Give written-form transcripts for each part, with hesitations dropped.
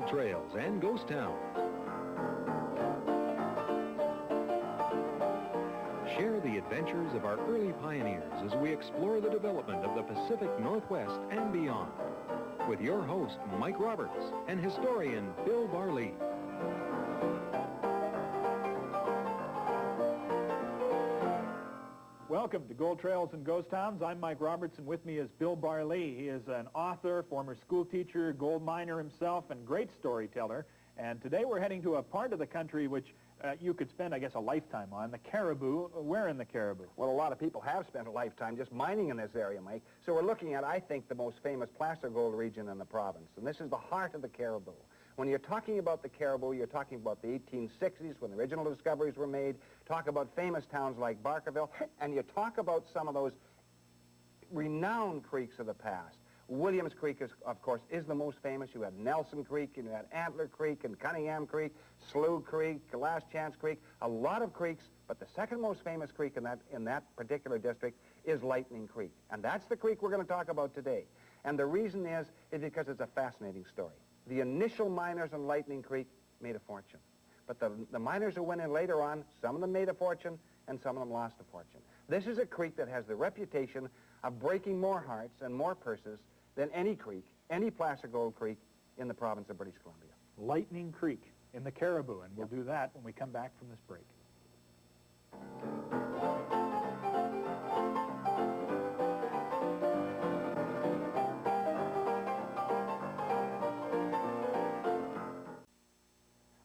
gold trails and ghost towns. Share the adventures of our early pioneers as we explore the development of the Pacific Northwest and beyond. With your host, Mike Roberts, and historian Bill Barlee. Welcome to Gold Trails and Ghost Towns. I'm Mike Roberts, and with me is Bill Barlee. He is an author, former school teacher, gold miner himself, and great storyteller. And today we're heading to a part of the country which you could spend, I guess, a lifetime on, the Caribou. Where in the Caribou? Well, a lot of people have spent a lifetime just mining in this area, Mike. So we're looking at, I think, the most famous placer gold region in the province. And this is the heart of the Caribou. When you're talking about the Caribou, you're talking about the 1860s when the original discoveries were made. Talk about famous towns like Barkerville. And you talk about some of those renowned creeks of the past. Williams Creek, of course, is the most famous. You had Nelson Creek, and you had Antler Creek, and Cunningham Creek, Slough Creek, Last Chance Creek, a lot of creeks, but the second most famous creek in that particular district is Lightning Creek. And that's the creek we're going to talk about today. And the reason is because it's a fascinating story. The initial miners in Lightning Creek made a fortune. But the miners who went in later on, some of them made a fortune, and some of them lost a fortune. This is a creek that has the reputation of breaking more hearts and more purses than any creek, any placer gold creek in the province of British Columbia. Lightning Creek in the Caribou, and we'll do that when we come back from this break.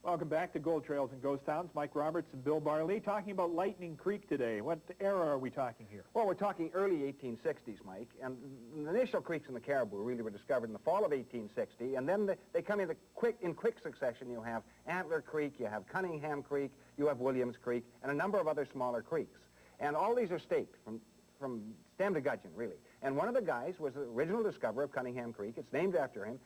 Welcome back to Gold Trails and Ghost Towns. Mike Roberts and Bill Barlee talking about Lightning Creek today. What era are we talking here? Well, we're talking early 1860s, Mike, and the initial creeks in the Caribou really were discovered in the fall of 1860, and then they come in quick succession. You have Antler Creek, you have Cunningham Creek, you have Williams Creek, and a number of other smaller creeks. And all these are staked from stem to gudgeon, really. And one of the guys was the original discoverer of Cunningham Creek. It's named after him.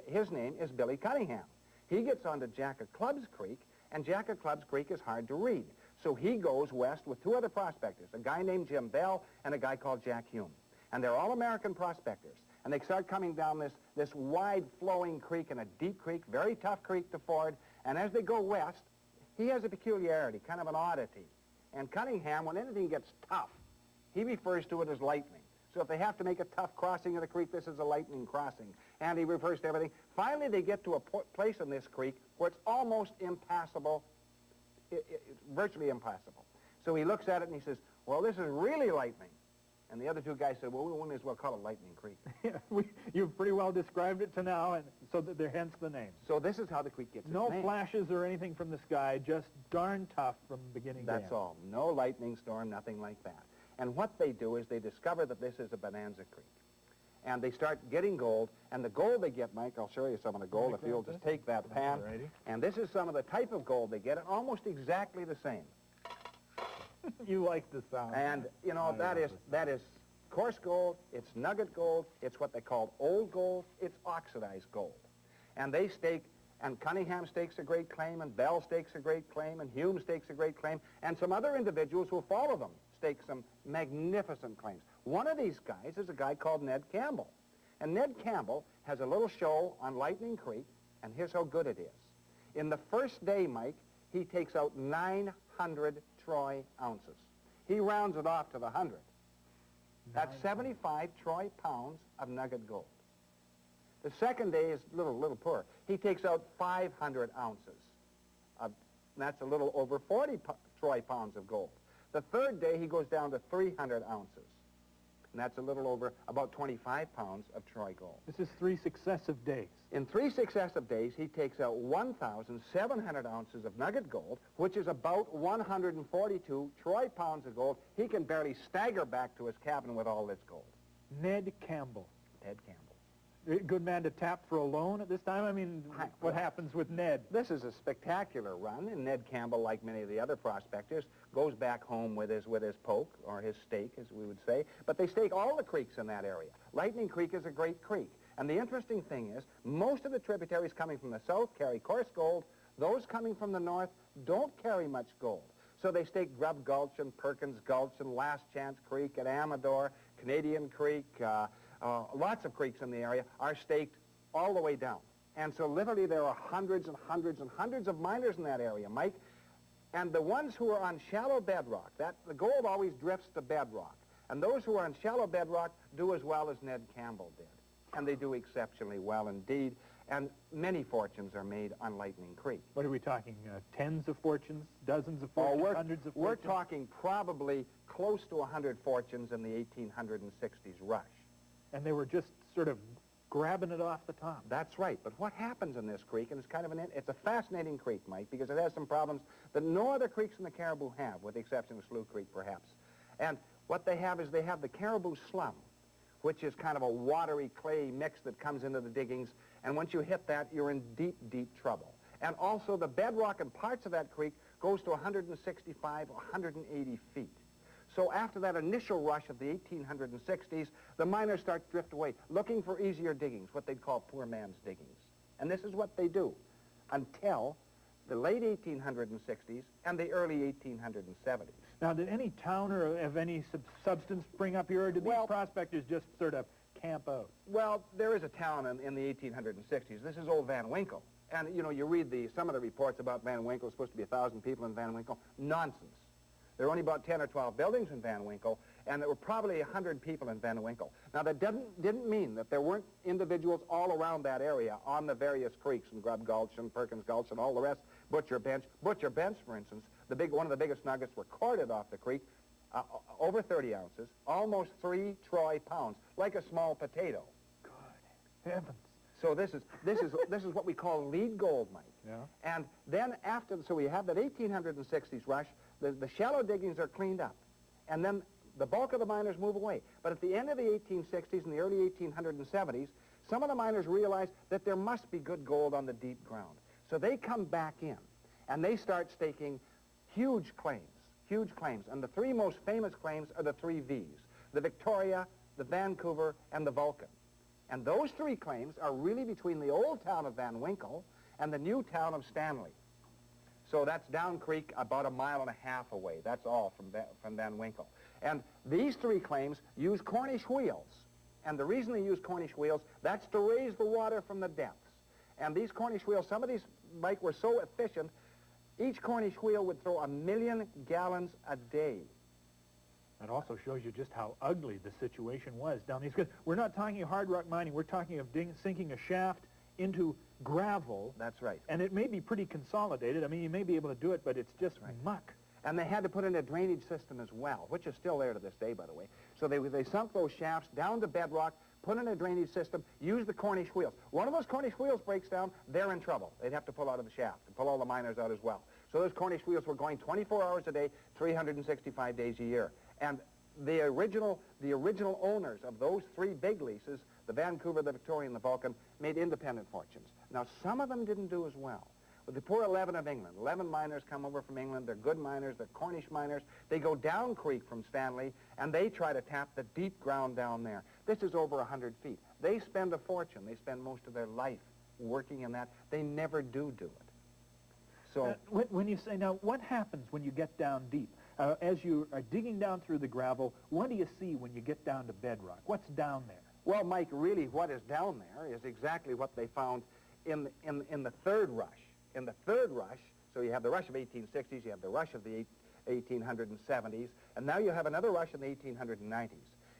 His name is Billy Cunningham. He gets onto Jack of Clubs Creek, and Jack of Clubs Creek is hard to read. So he goes west with two other prospectors, a guy named Jim Bell and a guy called Jack Hume. And they're all American prospectors. And they start coming down this wide-flowing creek and a deep creek, very tough creek to ford. And as they go west, he has a peculiarity, kind of an oddity. And Cunningham, when anything gets tough, he refers to it as lightning. So if they have to make a tough crossing of the creek, this is a lightning crossing. And he refers to everything. Finally, they get to a place in this creek where it's almost impassable. It's virtually impassable. So he looks at it and he says, well, this is really lightning. And the other two guys said, well, we may as well call it Lightning Creek. You've pretty well described it to now, and so they're hence the name. So this is how the creek gets its name. No flashes or anything from the sky, just darn tough from beginning to end. That's all. No lightning storm, nothing like that. And what they do is they discover that this is a bonanza creek. And they start getting gold, and the gold they get, Mike, I'll show you some of the gold if you'll just take that pan. Alrighty. And this is some of the type of gold they get, and almost exactly the same. You like the sound. And, you know, that is coarse gold, it's nugget gold, it's what they call old gold, it's oxidized gold. And they stake, and Cunningham stakes a great claim, and Bell stakes a great claim, and Hume stakes a great claim, and some other individuals who follow them stake some magnificent claims. One of these guys is a guy called Ned Campbell. And Ned Campbell has a little show on Lightning Creek, and here's how good it is. In the first day, Mike, he takes out 900 troy ounces. He rounds it off to the 100. That's 75 troy pounds of nugget gold. The second day is a little poor. He takes out 500 ounces. That's a little over 40 troy pounds of gold. The third day, he goes down to 300 ounces. And that's a little over about 25 pounds of troy gold. This is 3 successive days. In 3 successive days, he takes out 1,700 ounces of nugget gold, which is about 142 troy pounds of gold. He can barely stagger back to his cabin with all this gold. Ned Campbell. Ned Campbell. Good man to tap for a loan at this time? I mean, what happens with Ned? This is a spectacular run, and Ned Campbell, like many of the other prospectors, goes back home with his poke, or his stake, as we would say. But they stake all the creeks in that area. Lightning Creek is a great creek. And the interesting thing is, most of the tributaries coming from the south carry coarse gold. Those coming from the north don't carry much gold. So they stake Grub Gulch and Perkins Gulch and Last Chance Creek and Amador, Canadian Creek. Lots of creeks in the area are staked all the way down. And so literally there are hundreds and hundreds and hundreds of miners in that area, Mike. And the ones who are on shallow bedrock, the gold always drifts to bedrock. And those who are on shallow bedrock do as well as Ned Campbell did. And they do exceptionally well indeed. And many fortunes are made on Lightning Creek. What are we talking, tens of fortunes, dozens of fortunes, hundreds of we're fortunes? We're talking probably close to 100 fortunes in the 1860s rush. And they were just sort of grabbing it off the top. That's right. But what happens in this creek, and it's kind of it's a fascinating creek, Mike, because it has some problems that no other creeks in the Caribou have, with the exception of Slough Creek, perhaps. And what they have is they have the Caribou slum, which is kind of a watery clay mix that comes into the diggings, and once you hit that, you're in deep, deep trouble. And also the bedrock in parts of that creek goes to 165 or 180 feet. So after that initial rush of the 1860s, the miners start to drift away, looking for easier diggings, what they'd call poor man's diggings. And this is what they do until the late 1860s and the early 1870s. Now, did any town or of any substance spring up here, or did these prospectors just sort of camp out? Well, there is a town in the 1860s. This is old Van Winkle. And, you know, you read some of the reports about Van Winkle. It's supposed to be 1,000 people in Van Winkle. Nonsense. There were only about 10 or 12 buildings in Van Winkle, and there were probably 100 people in Van Winkle. Now, that didn't mean that there weren't individuals all around that area on the various creeks, in Grub Gulch and Perkins Gulch and all the rest. Butcher Bench, for instance, one of the biggest nuggets recorded off the creek, over 30 ounces, almost 3 troy pounds, like a small potato. Good heavens. So this is what we call lead gold, Mike. Yeah. And then so we have that 1860s rush. The shallow diggings are cleaned up, and then the bulk of the miners move away. But at the end of the 1860s and the early 1870s, some of the miners realize that there must be good gold on the deep ground. So they come back in, and they start staking huge claims. And the three most famous claims are the 3 Vs, the Victoria, the Vancouver, and the Vulcan. And those 3 claims are really between the old town of Van Winkle and the new town of Stanley. So that's down creek about 1.5 miles away. That's all from Van Winkle. And these 3 claims use Cornish wheels. And the reason they use Cornish wheels, that's to raise the water from the depths. And these Cornish wheels, some of these, Mike, were so efficient, each Cornish wheel would throw 1 million gallons a day. That also shows you just how ugly the situation was down these. Because we're not talking hard rock mining. We're talking of sinking a shaft into gravel. That's right. And it may be pretty consolidated. I mean, you may be able to do it, but it's just muck. And they had to put in a drainage system as well, which is still there to this day, by the way. So they sunk those shafts down to bedrock, put in a drainage system, use the Cornish wheels. One of those Cornish wheels breaks down, they're in trouble. They'd have to pull out of the shaft and pull all the miners out as well. So those Cornish wheels were going 24 hours a day, 365 days a year. And the original owners of those 3 big leases, the Vancouver, the Victoria, and the Vulcan, made independent fortunes. Now, some of them didn't do as well. But the poor 11 of England, 11 miners come over from England. They're good miners. They're Cornish miners. They go down creek from Stanley, and they try to tap the deep ground down there. This is over 100 feet. They spend a fortune. They spend most of their life working in that. They never do it. So when you say, now, what happens when you get down deep? As you are digging down through the gravel, what do you see when you get down to bedrock? What's down there? Well, Mike, really what is down there is exactly what they found in the third rush. In the third rush, so you have the rush of 1860s, you have the rush of the 1870s, and now you have another rush in the 1890s.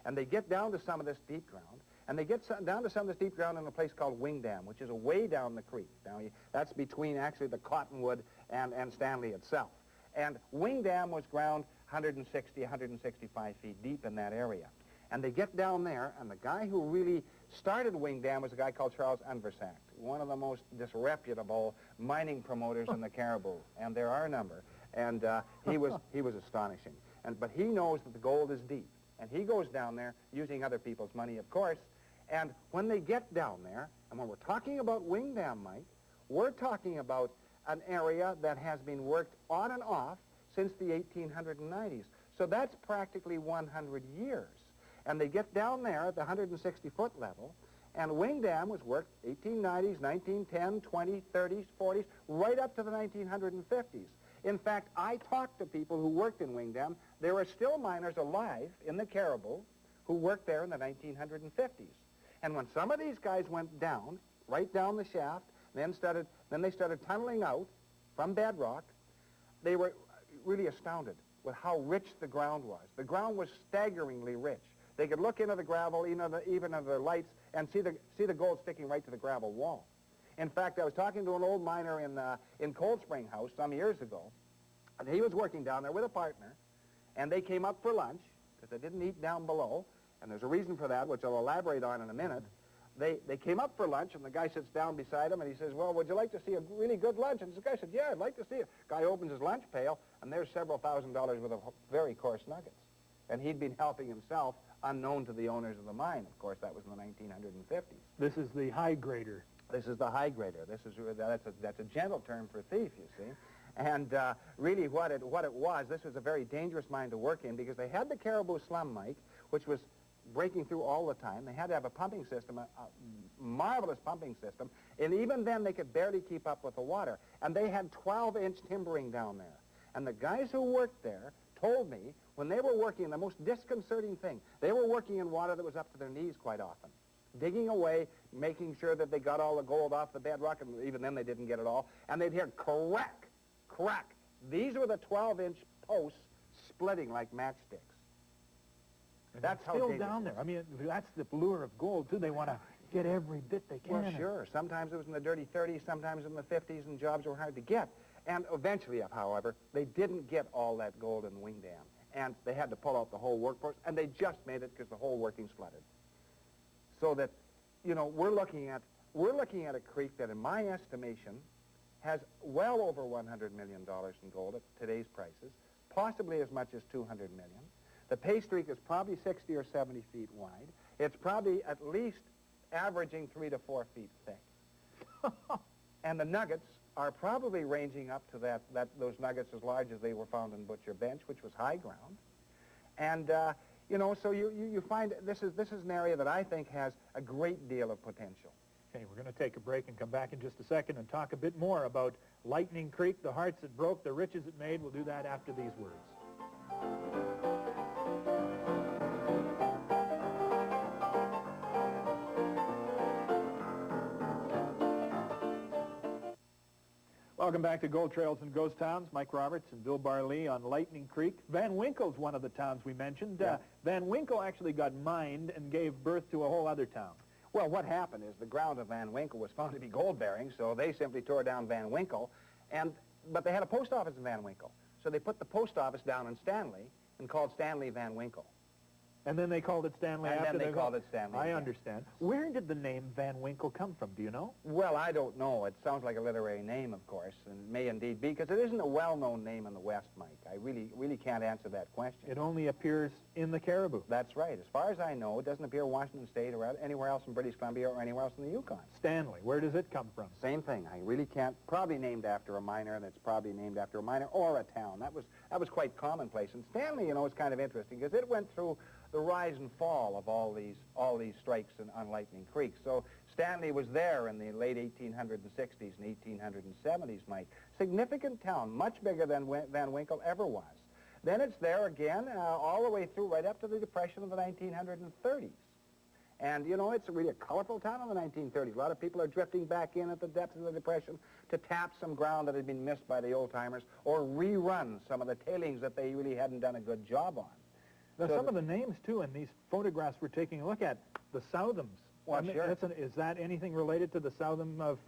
And they get down to some of this deep ground, and they get down to some of this deep ground in a place called Wing Dam, which is way down the creek. Now, that's between actually the Cottonwood and Stanley itself. And Wing Dam was ground 160, 165 feet deep in that area. And they get down there, and the guy who really started Wing Dam was a guy called Charles Unversact, one of the most disreputable mining promoters in the Caribou, and there are a number. And he was astonishing. But he knows that the gold is deep, and he goes down there using other people's money, of course. And when they get down there, and when we're talking about Wing Dam, Mike, we're talking about an area that has been worked on and off since the 1890s. So that's practically 100 years. And they get down there at the 160-foot level, and Wing Dam was worked 1890s, 1910, 20, 30s, 40s, right up to the 1950s. In fact, I talked to people who worked in Wing Dam. There are still miners alive in the Caribou who worked there in the 1950s. And when some of these guys went down right down the shaft, then they started tunneling out from bedrock. They were really astounded with how rich the ground was. The ground was staggeringly rich. They could look into the gravel, even under the lights, and see the gold sticking right to the gravel wall. In fact, I was talking to an old miner in Cold Spring House some years ago, and he was working down there with a partner, and they came up for lunch, because they didn't eat down below, and there's a reason for that, which I'll elaborate on in a minute. They came up for lunch, and the guy sits down beside him, and he says, well, would you like to see a really good lunch? And the guy said, yeah, I'd like to see it. Guy opens his lunch pail, and there's several $1,000s worth of very coarse nuggets. And he'd been helping himself, unknown to the owners of the mine. Of course, that was in the 1950s. This is the high grader. This is the high grader. That's a gentle term for thief, you see. And really what it was, this was a very dangerous mine to work in because they had the Caribou Slum, Mike, which was breaking through all the time. They had to have a pumping system, a marvelous pumping system, and even then they could barely keep up with the water. And they had 12-inch timbering down there. And the guys who worked there told me when they were working, the most disconcerting thing, they were working in water that was up to their knees quite often, digging away, making sure that they got all the gold off the bedrock, and even then they didn't get it all. And they'd hear crack, crack. These were the 12-inch posts splitting like matchsticks. And that's how still down there. I mean, that's the lure of gold, too. They want to get every bit they can. Well, sure. Sometimes it was in the dirty 30s, sometimes in the 50s, and jobs were hard to get. And eventually, however, they didn't get all that gold in the wing dam. And they had to pull out the whole workforce, and they just made it because the whole working's flooded. So that, you know, we're looking at a creek that, in my estimation, has well over $100 million in gold at today's prices, possibly as much as $200 million. The pay streak is probably 60 or 70 feet wide. It's probably at least averaging 3 to 4 feet thick. And the nuggets are probably ranging up to those nuggets as large as they were found in Butcher Bench, which was high ground. And, you know, so you find this is an area that I think has a great deal of potential. Okay, we're going to take a break and come back in just a second and talk a bit more about Lightning Creek, the hearts it broke, the riches it made. We'll do that after these words. Welcome back to Gold Trails and Ghost Towns. Mike Roberts and Bill Barlee on Lightning Creek. Van Winkle's one of the towns we mentioned. Yeah. Van Winkle actually got mined and gave birth to a whole other town. Well, what happened is the ground of Van Winkle was found to be gold-bearing, so they simply tore down Van Winkle. But they had a post office in Van Winkle, so they put the post office down in Stanley and called Stanley Van Winkle. And then they called it Stanley after And then they called it Stanley. I again. understand. Where did the name Van Winkle come from? Do you know? Well, I don't know. It sounds like a literary name, of course, and may indeed be, because it isn't a well-known name in the West, Mike. I really can't answer that question. It only appears in the Caribou. That's right. As far as I know, it doesn't appear in Washington State or anywhere else in British Columbia or anywhere else in the Yukon. Stanley, where does it come from? Same thing. I really can't. Probably named after a miner, and it's probably named after a miner or a town. That was quite commonplace. And Stanley, you know, is kind of interesting because it went through the rise and fall of all these strikes on Lightning Creek. So Stanley was there in the late 1860s and 1870s, Mike. Significant town, much bigger than Van Winkle ever was. Then it's there again all the way through right up to the Depression of the 1930s. And, you know, it's really a colorful town in the 1930s. A lot of people are drifting back in at the depths of the Depression to tap some ground that had been missed by the old-timers or rerun some of the tailings that they really hadn't done a good job on. Now, some of the names, too, in these photographs we're taking a look at, the Southams. Well, sure. Is that anything related to the Southam of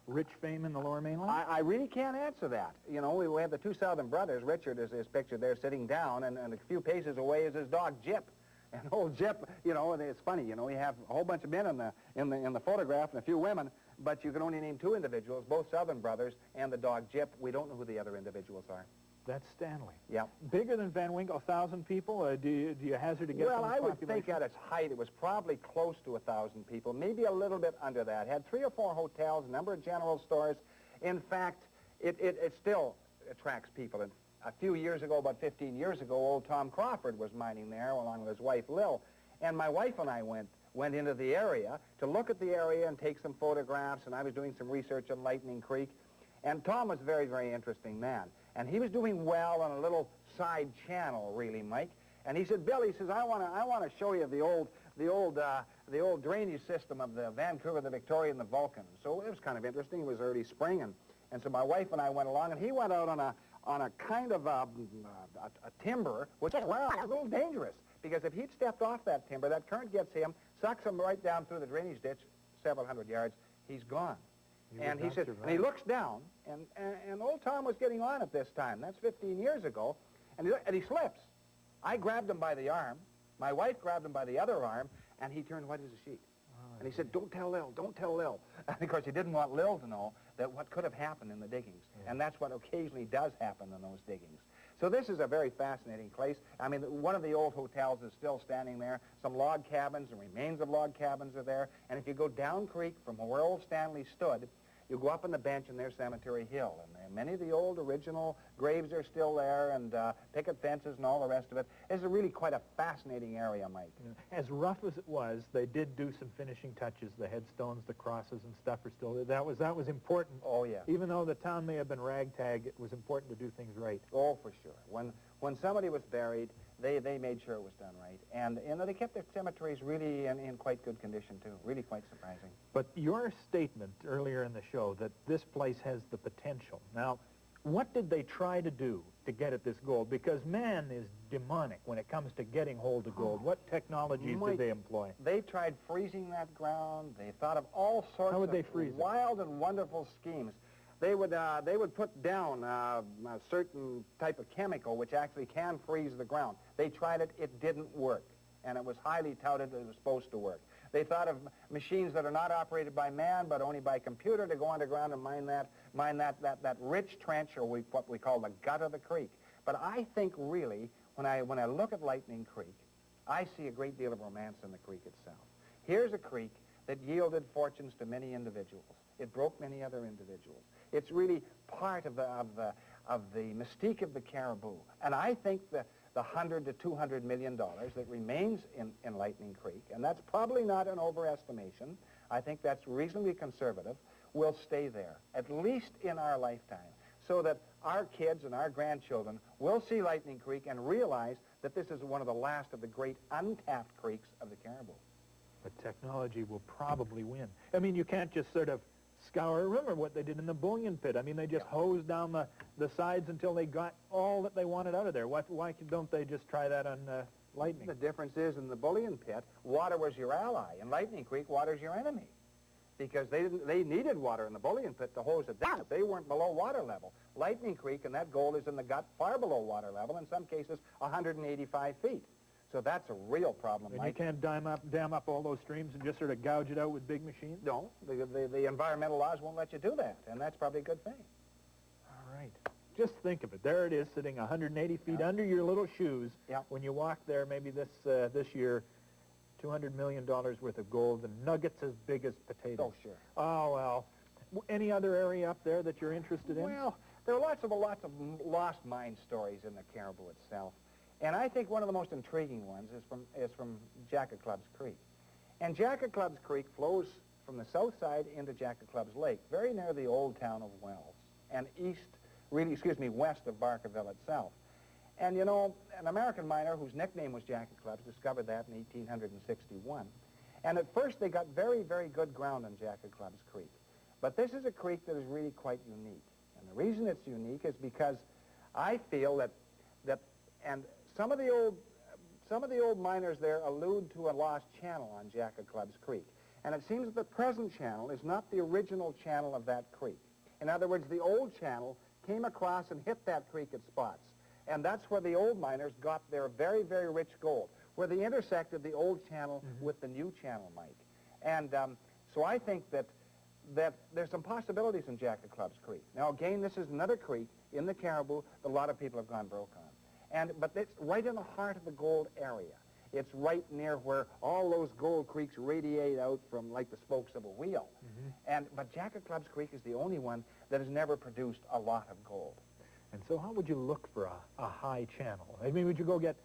rich fame in the Lower Mainland? I really can't answer that. You know, we have the two Southern brothers. Richard is pictured there sitting down, and a few paces away is his dog, Jip. And old Jip, you know, and it's funny, you know, we have a whole bunch of men in the photograph and a few women, but you can only name two individuals, both Southern brothers and the dog, Jip. We don't know who the other individuals are. That's Stanley. Yeah. Bigger than Van Winkle, 1,000 people? Do you hazard to get Well, some I would population? think at its height it was probably close to 1,000 people, maybe a little bit under that. Had 3 or 4 hotels, a number of general stores. In fact, it still attracts people. And a few years ago, about 15 years ago, old Tom Crawford was mining there along with his wife, Lil. And my wife and I went into the area to look at the area and take some photographs, and I was doing some research on Lightning Creek. And Tom was a very, very interesting man. And he was doing well on a little side channel, really, Mike. And he said, Bill, he says, I want to show you the the old drainage system of the Vancouver, the Victoria, and the Vulcan. So it was kind of interesting. It was early spring, and so my wife and I went along, and he went out on a kind of a timber, which was a little dangerous, because if he'd stepped off that timber, that current gets him, sucks him right down through the drainage ditch, several hundred yards, he's gone. And he said, and he looks down, and old Tom was getting on at this time. That's 15 years ago, and he slips. I grabbed him by the arm. My wife grabbed him by the other arm, and he turned white as a sheet. And he said, don't tell Lil, don't tell Lil. And of course, he didn't want Lil to know that what could have happened in the diggings. Yeah. And that's what occasionally does happen in those diggings. So this is a very fascinating place. I mean, one of the old hotels is still standing there. Some log cabins and remains of log cabins are there. And if you go down creek from where old Stanley stood, you go up on the bench and there's Cemetery Hill. And many of the old original graves are still there, and picket fences and all the rest of it. It's really quite a fascinating area, Mike. As rough as it was, they did do some finishing touches. The headstones, the crosses and stuff are still there. That was important. Oh, yeah. Even though the town may have been ragtag, it was important to do things right. Oh, for sure. When somebody was buried, they made sure it was done right. And, you know, they kept their cemeteries really in quite good condition, too. Really quite surprising. But your statement earlier in the show that this place has the potential. Now, what did they try to do to get at this gold? Because man is demonic when it comes to getting hold of gold. What technologies did they employ? They tried freezing that ground. They thought of all sorts of wild and wonderful schemes. They would put down a certain type of chemical which actually can freeze the ground. They tried it. It didn't work. And it was highly touted that it was supposed to work. They thought of machines that are not operated by man but only by computer to go underground and mine that rich trench, or what we call the gut of the creek. But I think really, when I look at Lightning Creek, I see a great deal of romance in the creek itself. Here's a creek that yielded fortunes to many individuals. It broke many other individuals. It's really part of the mystique of the Caribou. And I think the $100 to $200 million that remains in Lightning Creek, and that's probably not an overestimation, I think that's reasonably conservative, will stay there, at least in our lifetime, so that our kids and our grandchildren will see Lightning Creek and realize that this is one of the last of the great untapped creeks of the Caribou. But technology will probably win. I mean, you can't just sort of scour. Remember what they did in the bullion pit. I mean, they just hosed down the sides until they got all that they wanted out of there. Why don't they just try that on Lightning? The difference is, in the bullion pit, water was your ally. In Lightning Creek, water's your enemy. Because they needed water in the bullion pit to hose it down. They weren't below water level. Lightning Creek and that gold is in the gut far below water level, in some cases 185 feet. So that's a real problem, And Mike. you can't dam up all those streams and just sort of gouge it out with big machines? No, the environmental laws won't let you do that, and that's probably a good thing. All right. Just think of it. There it is, sitting 180 feet under your little shoes. Yeah. When you walk there, maybe this year, $200 million worth of gold and nuggets as big as potatoes. Oh, sure. Oh, well. Any other area up there that you're interested in? Well, there are lots of lost mine stories in the Caribou itself. And I think one of the most intriguing ones is from Jacket Club's Creek. And Jacket Club's Creek flows from the south side into Jacket Club's Lake, very near the old town of Wells, and west of Barkerville itself. And, you know, an American miner whose nickname was Jacket Clubs discovered that in 1861. And at first they got very, very good ground on Jacket Club's Creek. But this is a creek that is really quite unique. And the reason it's unique is because I feel that some of the old miners there allude to a lost channel on Jacket Club's Creek. And it seems that the present channel is not the original channel of that creek. In other words, the old channel came across and hit that creek at spots. And that's where the old miners got their very, very rich gold, where they intersected the old channel with the new channel, Mike. And so I think that there's some possibilities in Jacket Club's Creek. Now, again, this is another creek in the Caribou that a lot of people have gone broke on. But it's right in the heart of the gold area. It's right near where all those gold creeks radiate out from like the spokes of a wheel. But Jacket Club's Creek is the only one that has never produced a lot of gold. And so how would you look for a high channel? I mean, would you go get,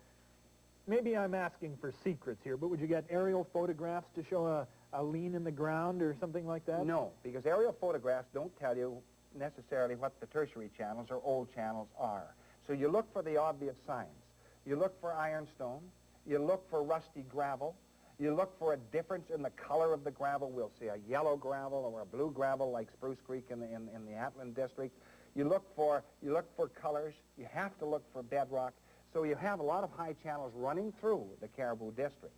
maybe I'm asking for secrets here, but would you get aerial photographs to show a lean in the ground or something like that? No, because aerial photographs don't tell you necessarily what the tertiary channels or old channels are. So you look for the obvious signs. You look for ironstone. You look for rusty gravel. You look for a difference in the color of the gravel. We'll see a yellow gravel or a blue gravel like Spruce Creek in the Atlan district. You look for colors. You have to look for bedrock. So you have a lot of high channels running through the Caribou district.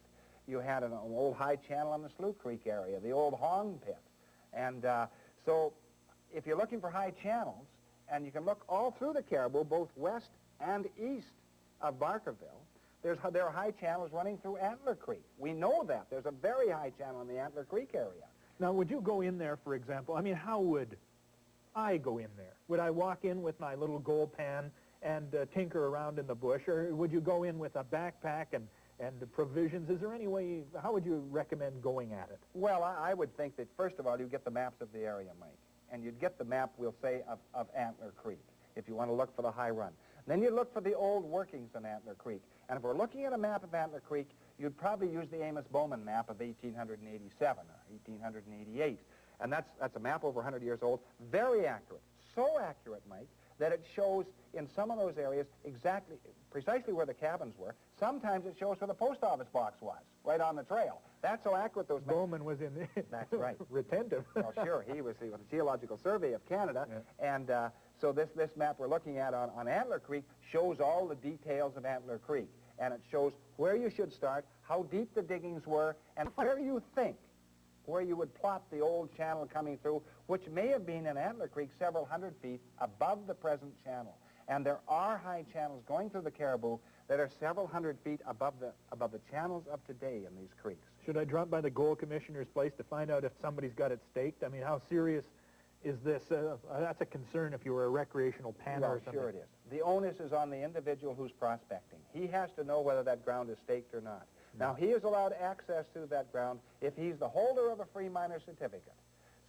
You had an old high channel in the Slough Creek area, the old Hong pit. And so if you're looking for high channels, and you can look all through the Caribou, both west and east of Barkerville, there are high channels running through Antler Creek. We know that. There's a very high channel in the Antler Creek area. Now, would you go in there, for example? I mean, how would I go in there? Would I walk in with my little gold pan and tinker around in the bush, or would you go in with a backpack and the provisions? Is there any way, how would you recommend going at it? Well, I would think that, first of all, you get the maps of the area, Mike. And you'd get the map, we'll say, of Antler Creek, if you want to look for the high run. Then you look for the old workings in Antler Creek. And if we're looking at a map of Antler Creek, you'd probably use the Amos Bowman map of 1887 or 1888. And that's a map over 100 years old, very accurate. So accurate, Mike, that it shows in some of those areas precisely where the cabins were. Sometimes it shows where the post office box was, right on the trail. That's how accurate those maps. Bowman was in the That's right. retentive. Well, sure, he was the Geological Survey of Canada, yeah. And so this map we're looking at on Antler Creek shows all the details of Antler Creek, and it shows where you should start, how deep the diggings were, and where you would plot the old channel coming through, which may have been in Antler Creek several hundred feet above the present channel. And there are high channels going through the Caribou that are several hundred feet above the channels of today in these creeks. Should I drop by the Gold Commissioner's place to find out if somebody's got it staked? I mean, how serious is this? That's a concern if you were a recreational panner or something. Sure it is. The onus is on the individual who's prospecting. He has to know whether that ground is staked or not. Now, he is allowed access to that ground if he's the holder of a free miner certificate.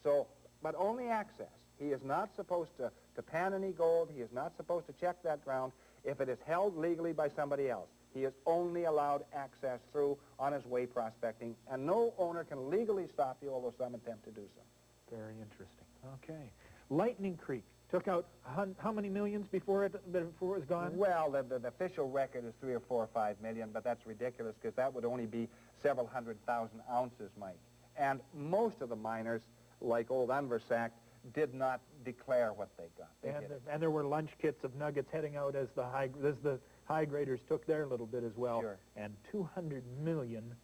So, but only access. He is not supposed to pan any gold. He is not supposed to check that ground if it is held legally by somebody else. He is only allowed access through on his way prospecting, and no owner can legally stop you, although some attempt to do so. Very interesting. Okay. Lightning Creek took out how many millions before it was gone? Well, the official record is 3 or 4 or 5 million, but that's ridiculous because that would only be several 100,000 ounces, Mike. And most of the miners, like old Unversact, did not declare what they got. And there were lunch kits of nuggets heading out as the high graders took their little bit as well. Sure. And 200 million,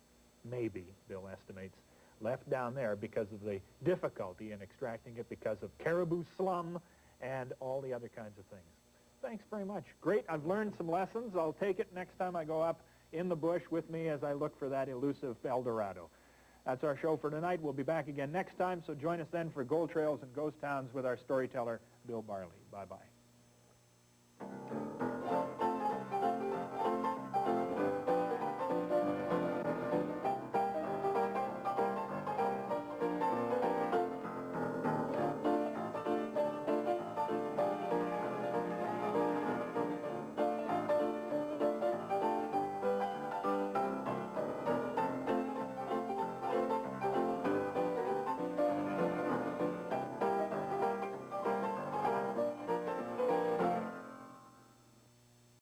maybe, Bill estimates, left down there because of the difficulty in extracting it, because of caribou slum and all the other kinds of things. Thanks very much. Great. I've learned some lessons. I'll take it next time I go up in the bush with me as I look for that elusive El Dorado. That's our show for tonight. We'll be back again next time, so join us then for Gold Trails and Ghost Towns with our storyteller, Bill Barley. Bye-bye.